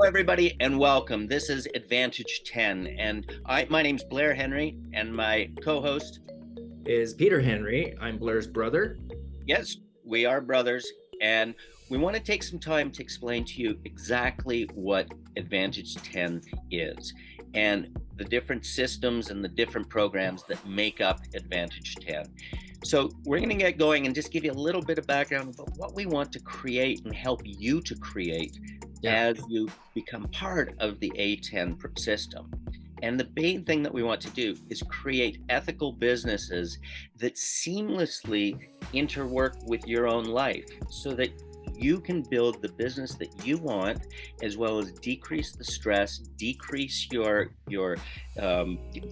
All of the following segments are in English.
everybody, and welcome. This is Advantage 10, and my name's Blair Henry, and my co-host. Is Peter Henry. I'm Blair's brother. Yes, we are brothers, and we want to take some time to explain to you exactly what Advantage 10 is, and the different systems and the different programs that make up Advantage 10. So we're going to get going and just give you a little bit of background about what we want to create and help you to create as you become part of the A10 system. And the main thing that we want to do is create ethical businesses that seamlessly interwork with your own life so that you can build the business that you want, as well as decrease the stress, decrease your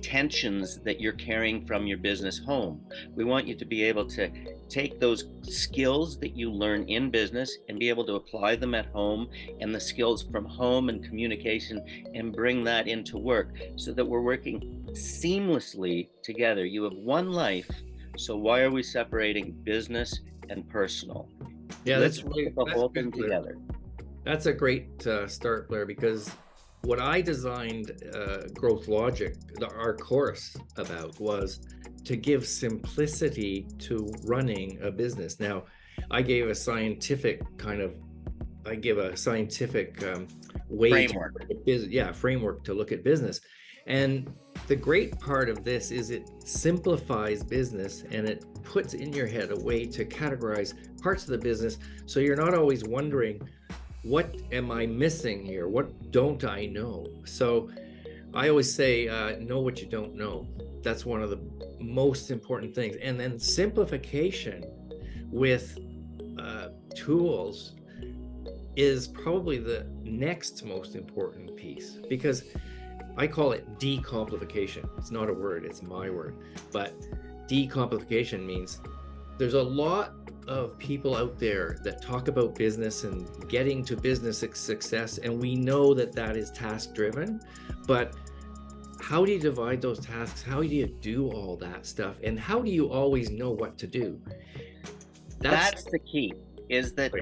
tensions that you're carrying from your business home. We want you to be able to take those skills that you learn in business and be able to apply them at home, and the skills from home and communication, and bring that into work so that we're working seamlessly together. You have one life, so why are we separating business and personal? Yeah, Let's look at the whole thing together. That's a great start, Blair, because what I designed Growth Logic, our course, about was to give simplicity to running a business. Now, I gave a scientific way framework to look at business. And the great part of this is it simplifies business, and it puts in your head a way to categorize parts of the business, so you're not always wondering, what am I missing here? What don't I know? So I always say, know what you don't know. That's one of the most important things. And then simplification with tools is probably the next most important piece, because I call it decomplification. It's not a word, it's my word. But decomplification means there's a lot of people out there that talk about business and getting to business success, and we know that that is task driven, but how do you divide those tasks? How do you do all that stuff? And how do you always know what to do? That's the key, is that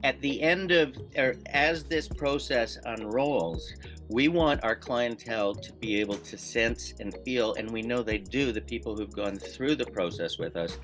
at the end of, or as this process unrolls, we want our clientele to be able to sense and feel, and we know they do, the people who've gone through the process with us,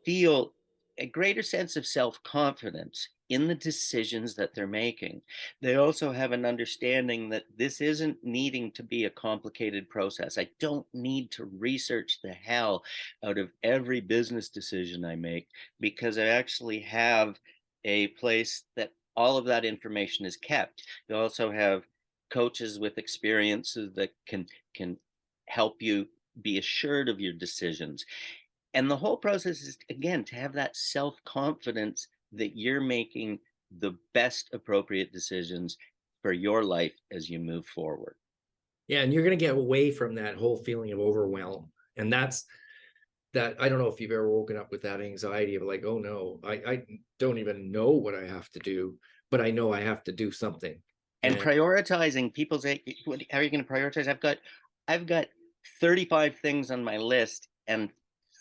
feel a greater sense of self-confidence in the decisions that they're making. They also have an understanding that this isn't needing to be a complicated process. I don't need to research the hell out of every business decision I make, because I actually have a place that all of that information is kept. You also have coaches with experiences that can help you be assured of your decisions. And the whole process is, again, to have that self-confidence that you're making the best appropriate decisions for your life as you move forward. Yeah, and you're going to get away from that whole feeling of overwhelm. And that's that. I don't know if you've ever woken up with that anxiety of like, oh no, I don't even know what I have to do, but I know I have to do something. And prioritizing, people say, how are you going to prioritize? I've got 35 things on my list, and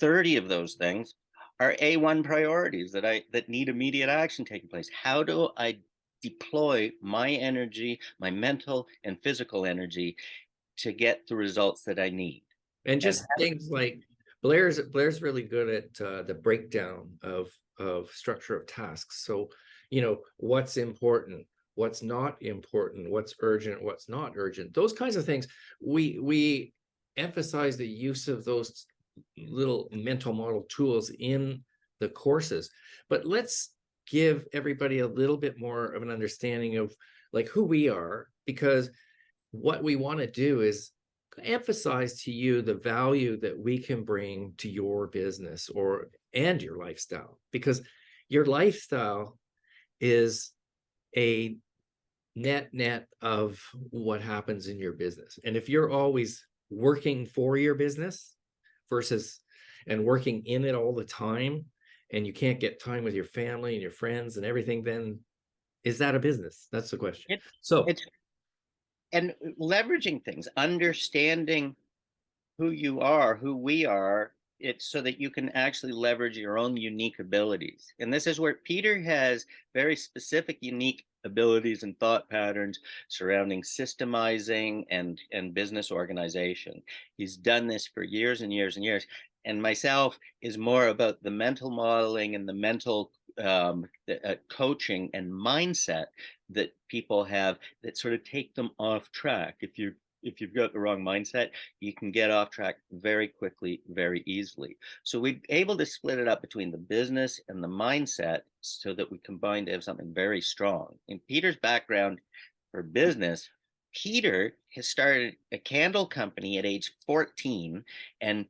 30 of those things are A1 priorities that need immediate action taking place. How do I deploy my energy, my mental and physical energy, to get the results that I need? And just things like Blair's really good at the breakdown of structure of tasks. So, what's important, what's not important, what's urgent, what's not urgent, those kinds of things. We emphasize the use of those little mental model tools in the courses, but let's give everybody a little bit more of an understanding of like who we are, because what we want to do is emphasize to you the value that we can bring to your business and your lifestyle, because your lifestyle is a net of what happens in your business. And if you're always working for your business and working in it all the time, and you can't get time with your family and your friends and everything, then is that a business? That's the question. And leveraging things, understanding who you are, who we are, it's so that you can actually leverage your own unique abilities. And this is where Peter has very specific, unique abilities and thought patterns surrounding systemizing and business organization. He's done this for years and years and years. And myself is more about the mental modeling and the mental coaching and mindset that people have that sort of take them off track. If you've got the wrong mindset, you can get off track very quickly, very easily. So we're able to split it up between the business and the mindset so that we combine to have something very strong. In Peter's background for business, Peter has started a candle company at age 14 and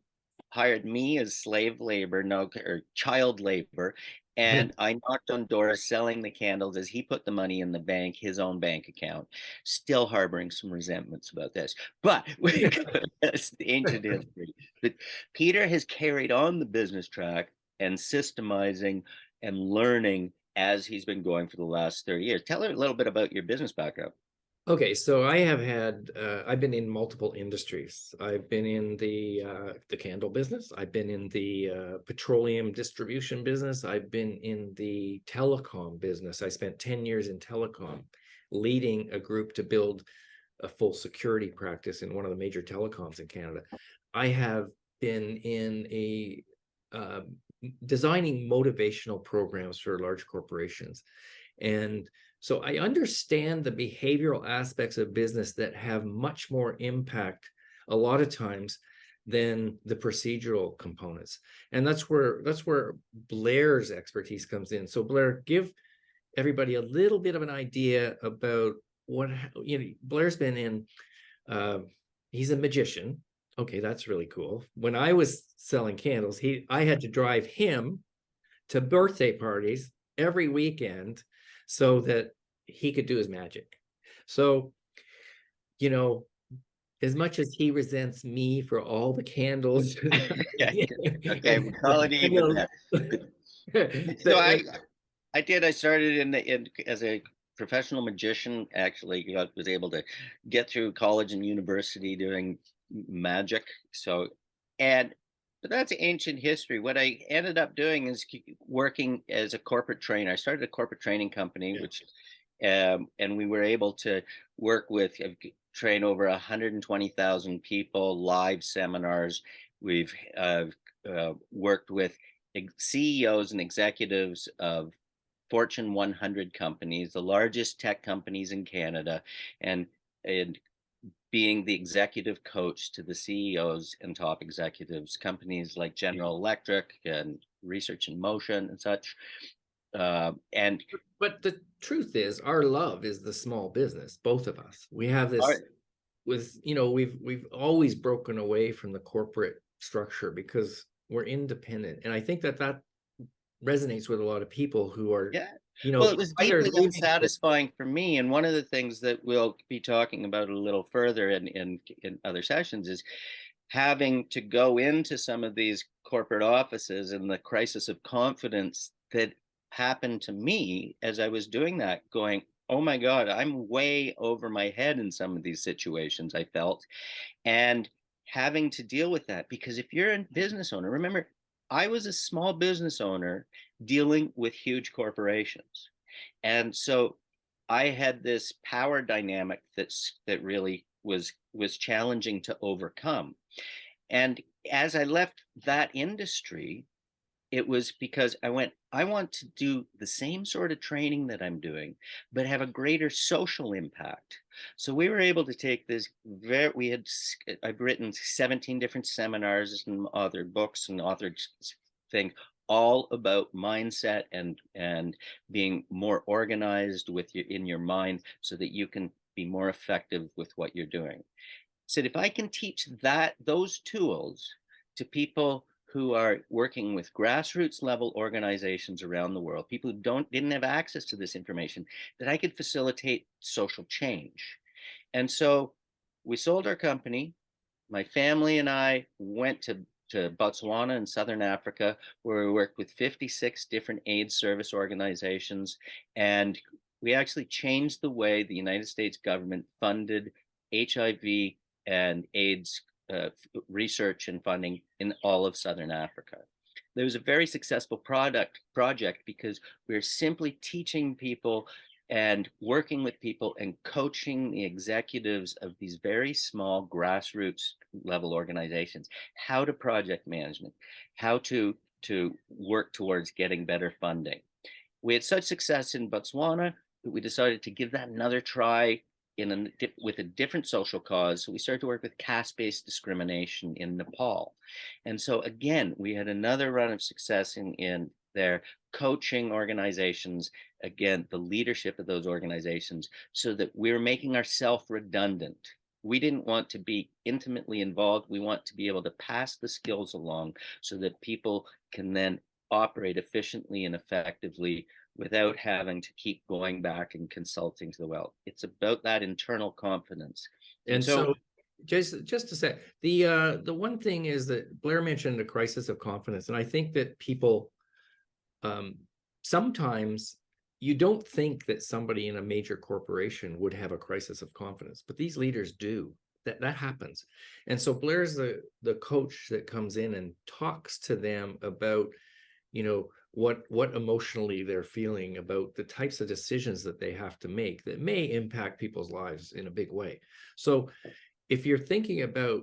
hired me as slave labor, no, or child labor. And I knocked on doors selling the candles as he put the money in the bank, his own bank account, still harboring some resentments about this. But that's the ancient history. But Peter has carried on the business track and systemizing and learning as he's been going for the last 30 years. Tell her a little bit about your business background. Okay, so I've been in multiple industries. I've been in the candle business. I've been in the petroleum distribution business. I've been in the telecom business. I spent 10 years in telecom, leading a group to build a full security practice in one of the major telecoms in Canada. I have been in designing motivational programs for large corporations. And so I understand the behavioral aspects of business that have much more impact a lot of times than the procedural components. And that's where Blair's expertise comes in. So Blair, give everybody a little bit of an idea about what, Blair's been in, he's a magician. Okay, that's really cool. When I was selling candles, I had to drive him to birthday parties every weekend so that he could do his magic. So, as much as he resents me for all the candles, Okay, we'll call it even. So I started in as a professional magician. Actually, I was able to get through college and university doing magic. But that's ancient history. What I ended up doing is working as a corporate trainer. I started a corporate training company, which, and we were able to work with, train over 120,000 people, live seminars. We've worked with CEOs and executives of Fortune 100 companies, the largest tech companies in Canada, and being the executive coach to the CEOs and top executives, companies like General Electric and Research in Motion and such. But the truth is, our love is the small business. Both of us, we have this we've always broken away from the corporate structure because we're independent, and I think that resonates with a lot of people who are well, it was deeply unsatisfying for me. And one of the things that we'll be talking about a little further in other sessions is having to go into some of these corporate offices and the crisis of confidence that happened to me as I was doing that, going, oh my God, I'm way over my head in some of these situations, I felt, and having to deal with that. Because if you're a business owner, remember, I was a small business owner dealing with huge corporations. And so I had this power dynamic that really was challenging to overcome. And as I left that industry, it was because I want to do the same sort of training that I'm doing, but have a greater social impact. So we were able to take this I've written 17 different seminars and authored books and authored things all about mindset and being more organized in your mind so that you can be more effective with what you're doing. So if I can teach those tools to people who are working with grassroots level organizations around the world, people who didn't have access to this information, that I could facilitate social change. And so we sold our company. My family and I went to Botswana in Southern Africa, where we worked with 56 different AIDS service organizations. And we actually changed the way the United States government funded HIV and AIDS research and funding in all of Southern Africa. There was a very successful project because we're simply teaching people and working with people and coaching the executives of these very small grassroots level organizations how to project management, how to work towards getting better funding. We had such success in Botswana that we decided to give that another try with a different social cause. So we started to work with caste-based discrimination in Nepal. And so again, we had another run of success in their coaching organizations, again, the leadership of those organizations, so that we were making ourselves redundant. We didn't want to be intimately involved. We want to be able to pass the skills along so that people can then operate efficiently and effectively without having to keep going back and consulting to the well. It's about that internal confidence. And so just to say, the one thing is that Blair mentioned a crisis of confidence, and I think that people sometimes you don't think that somebody in a major corporation would have a crisis of confidence, but these leaders do. That happens. And so Blair's the coach that comes in and talks to them about, what emotionally they're feeling about the types of decisions that they have to make that may impact people's lives in a big way. So if you're thinking about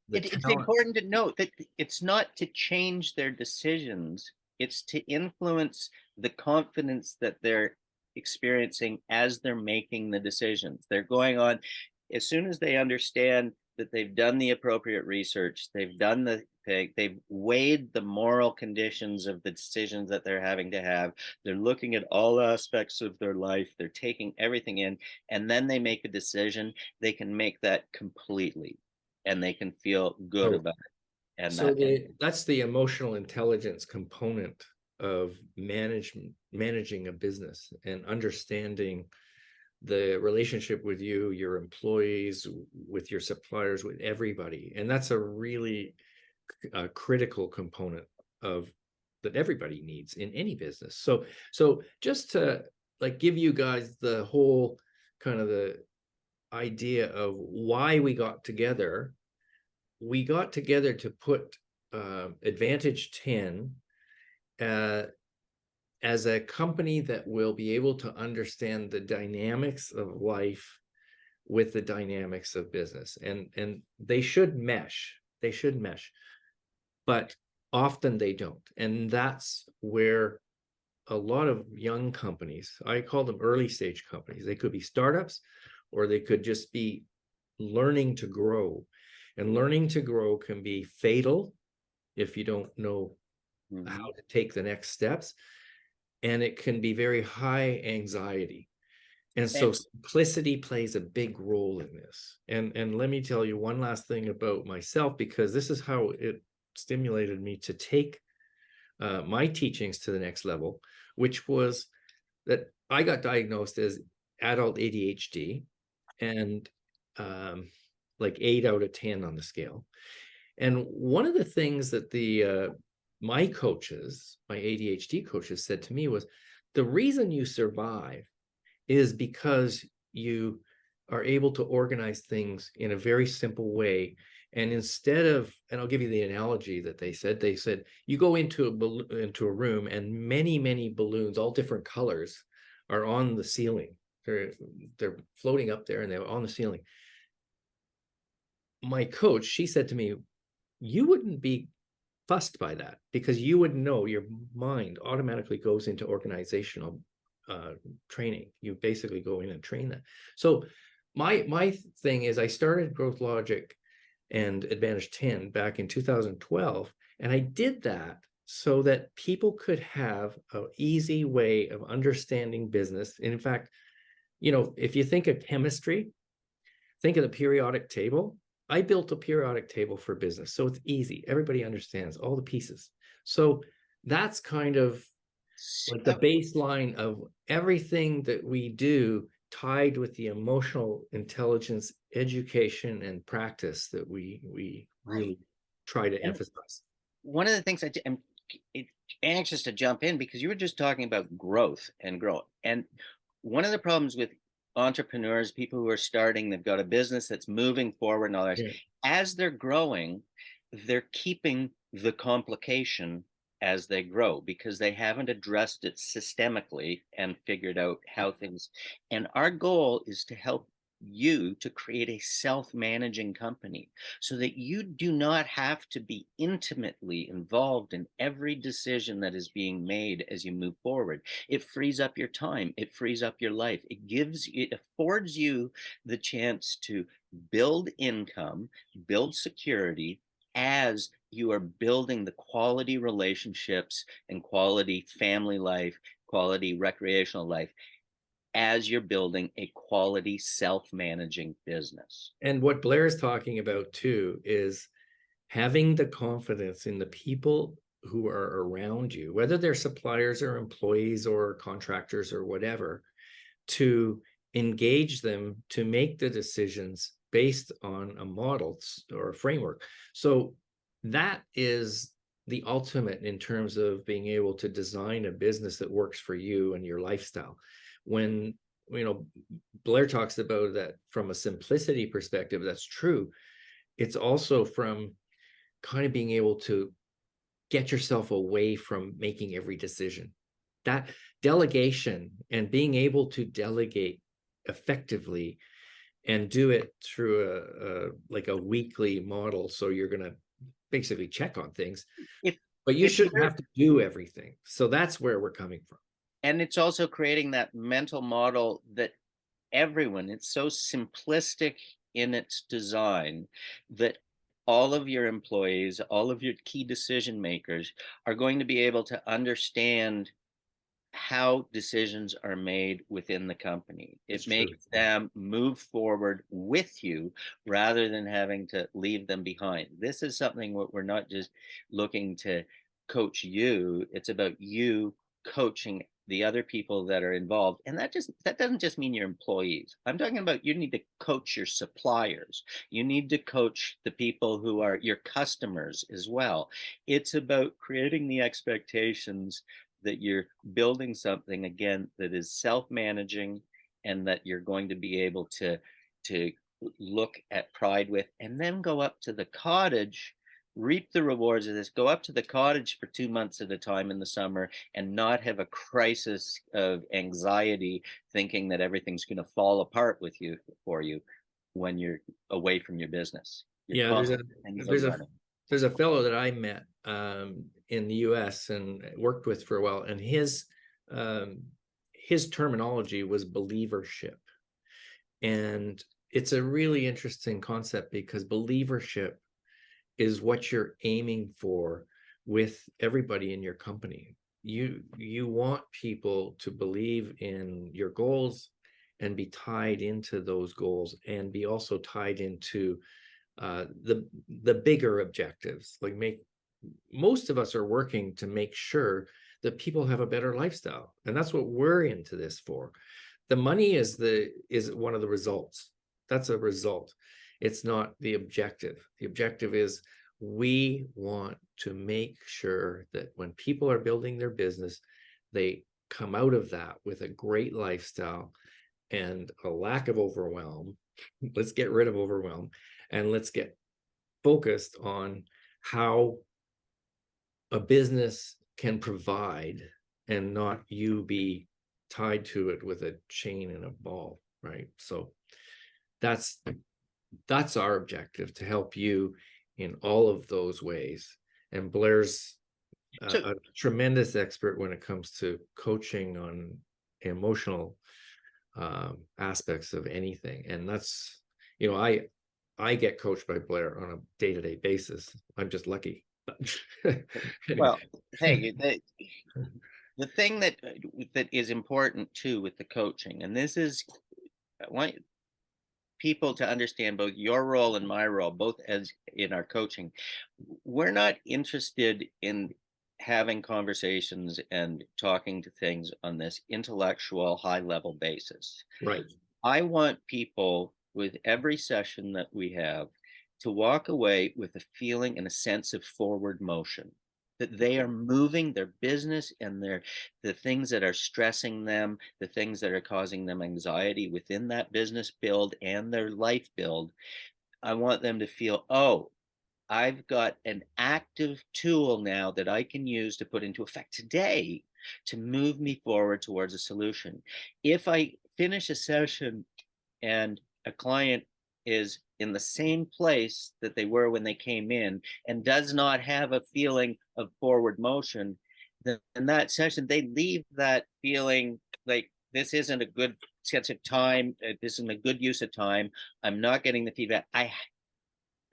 it's important to note that it's not to change their decisions, it's to influence the confidence that they're experiencing as they're making the decisions. They're going on, as soon as they understand that they've done the appropriate research, they've weighed the moral conditions of the decisions that they're having to have. They're looking at all aspects of their life. They're taking everything in, and then they make a decision. They can make that completely, and they can feel good about it. And so that's the emotional intelligence component of managing a business and understanding the relationship with you, your employees, with your suppliers, with everybody. And that's a really critical component of that everybody needs in any business. So just to give you guys the whole kind of the idea of why we got together to put Advantage10 as a company that will be able to understand the dynamics of life with the dynamics of business, and they should mesh, but often they don't. And that's where a lot of young companies, I call them early stage companies, they could be startups or they could just be learning to grow. And learning to grow can be fatal if you don't know how to take the next steps. And it can be very high anxiety. And so simplicity plays a big role in this. And let me tell you one last thing about myself, because this is how it stimulated me to take my teachings to the next level, which was that I got diagnosed as adult ADHD, and 8 out of 10 on the scale. And one of the things that my ADHD coaches said to me was, the reason you survive is because you are able to organize things in a very simple way. And instead of, and I'll give you the analogy that they said you go into a room and many, many balloons, all different colors, are on the ceiling. They're floating up there and they're on the ceiling. My coach, she said to me, you wouldn't be fussed by that, because you would know, your mind automatically goes into organizational training. You basically go in and train that. So my thing is, I started Growth Logic and Advantage10 back in 2012, and I did that so that people could have an easy way of understanding business. And in fact, if you think of chemistry, think of the periodic table. I built a periodic table for business, so it's easy. Everybody understands all the pieces. So that's kind of like the baseline of everything that we do, tied with the emotional intelligence, education, and practice that we really try to emphasize. One of the things I'm anxious to jump in, because you were just talking about growth. And one of the problems with entrepreneurs, people who are starting, they've got a business that's moving forward and all that. Yeah. As they're growing, they're keeping the complication as they grow because they haven't addressed it systemically and figured out how things. And our goal is to help you to create a self-managing company so that you do not have to be intimately involved in every decision that is being made as you move forward. It frees up your time, it frees up your life, it affords you the chance to build income, build security as you are building the quality relationships and quality family life, quality recreational life, as you're building a quality self-managing business. And what Blair is talking about too is having the confidence in the people who are around you, whether they're suppliers or employees or contractors or whatever, to engage them to make the decisions based on a model or a framework. So that is the ultimate in terms of being able to design a business that works for you and your lifestyle. When, you know, Blair talks about that from a simplicity perspective, that's true. It's also from kind of being able to get yourself away from making every decision. That delegation and being able to delegate effectively and do it through a like a weekly model. So you're going to basically check on things, If but you if shouldn't you're have to do everything. So that's where we're coming from. and it's also creating that mental model that everyone, it's so simplistic in its design that all of your employees, all of your key decision makers are going to be able to understand how decisions are made within the company. It's It true. makes them move forward with you rather than having to leave them behind. This is something what we're not just looking to coach you, it's about you coaching the other people that are involved. And that doesn't just mean your employees. I'm talking about you need to coach your suppliers. You need to coach the people who are your customers as well. It's about creating the expectations that you're building something again that is self-managing and that you're going to be able to look at pride with, and then go up to the cottage, reap the rewards of this, go up to the cottage for 2 months at a time in the summer and not have a crisis of anxiety thinking that everything's going to fall apart with you for you when you're away from your business. You're Yeah, confident things are there's a running. there's a fellow that I met in the US and worked with for a while, and his terminology was believership. And it's a really interesting concept because believership is what you're aiming for with everybody in your company. You want people to believe in your goals and be tied into those goals and be also tied into the bigger objectives. Like most of us are working to make sure that people have a better lifestyle, and that's what we're into this for. The money is one of the results. That's a result. It's not the objective. The objective is we want to make sure that when people are building their business, they come out of that with a great lifestyle and a lack of overwhelm. Let's get rid of overwhelm and let's get focused on how a business can provide and not you be tied to it with a chain and a ball, right? So that's our objective, to help you in all of those ways. And Blair's So a tremendous expert when it comes to coaching on emotional aspects of anything. And that's, you know, I get coached by Blair on a day-to-day basis. I'm just lucky. Anyway. well, hey, the thing that is important too with the coaching, and this is, I want people to understand both your role and my role, both as in our coaching. We're not interested in having conversations and talking to things on this intellectual high level basis. Right. I want people with every session that we have to walk away with a feeling and a sense of forward motion. that they are moving their business and the things that are stressing them, the things that are causing them anxiety within that business build and their life build. I want them to feel, oh, I've got an active tool now that I can use to put into effect today to move me forward towards a solution. If I finish a session and a client is in the same place that they were when they came in and does not have a feeling of forward motion, then in that session, they leave that feeling like this isn't a good sense of time. This isn't a good use of time. I'm not getting the feedback.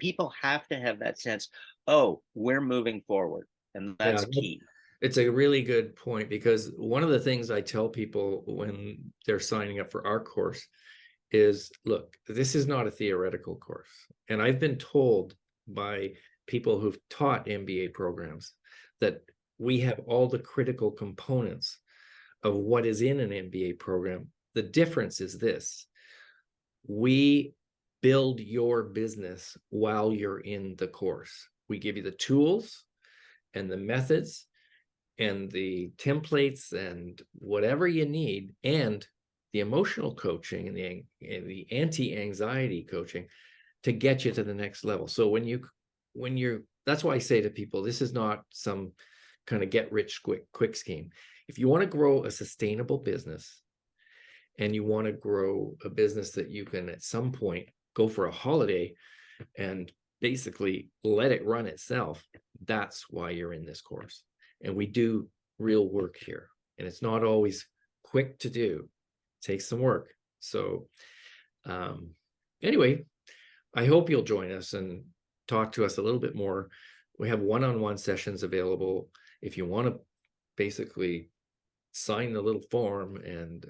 People have to have that sense, oh, we're moving forward. And that's key. It's a really good point, because one of the things I tell people when they're signing up for our course is, look, this is not a theoretical course. And I've been told by people who've taught MBA programs that we have all the critical components of what is in an MBA program. The difference is this: we build your business while you're in the course. We give you the tools and the methods and the templates and whatever you need, and the emotional coaching and the anti-anxiety coaching to get you to the next level. So when you're, that's why I say to people, this is not some kind of get rich quick scheme. If you want to grow a sustainable business and you want to grow a business that you can at some point go for a holiday and basically let it run itself, that's why you're in this course. And we do real work here, and it's not always quick to do. It takes some work. So anyway, I hope you'll join us and talk to us a little bit more. We have one-on-one sessions available. If you want to basically sign the little form and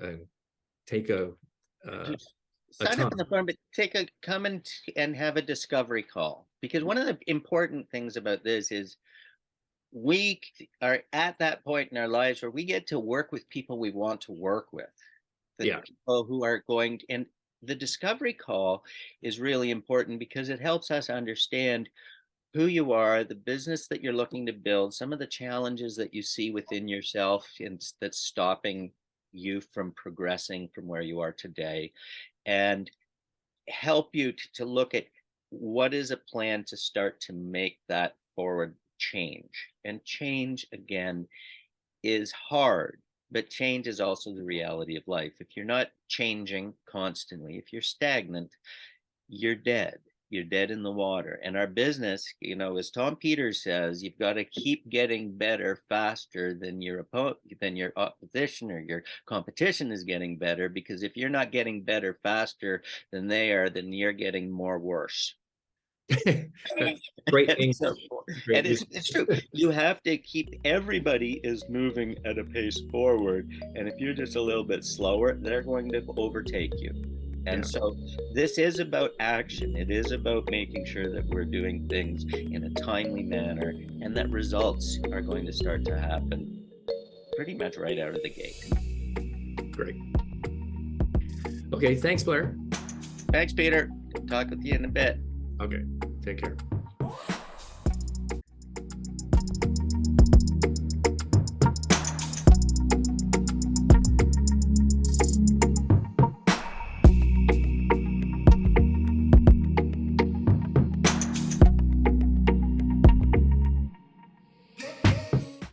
take a sign up on the form, but come and have a discovery call. Because one of the important things about this is we are at that point in our lives where we get to work with people we want to work with. People who are going to, and the discovery call is really important because it helps us understand who you are, the business that you're looking to build, some of the challenges that you see within yourself and that's stopping you from progressing from where you are today, and help you to look at what is a plan to start to make that forward change. And change, again, is hard, but change is also the reality of life. If you're not changing constantly, if you're stagnant, you're dead. You're dead in the water. And our business, as Tom Peters says, you've got to keep getting better faster than your opposition or your competition is getting better, because if you're not getting better faster than they are, then you're getting more worse. Great things. And it's true. You have to keep, everybody is moving at a pace forward. And if you're just a little bit slower, they're going to overtake you. And so this is about action. It is about making sure that we're doing things in a timely manner and that results are going to start to happen pretty much right out of the gate. Great. Okay, thanks, Blair. Thanks, Peter. Talk with you in a bit. Okay, take care.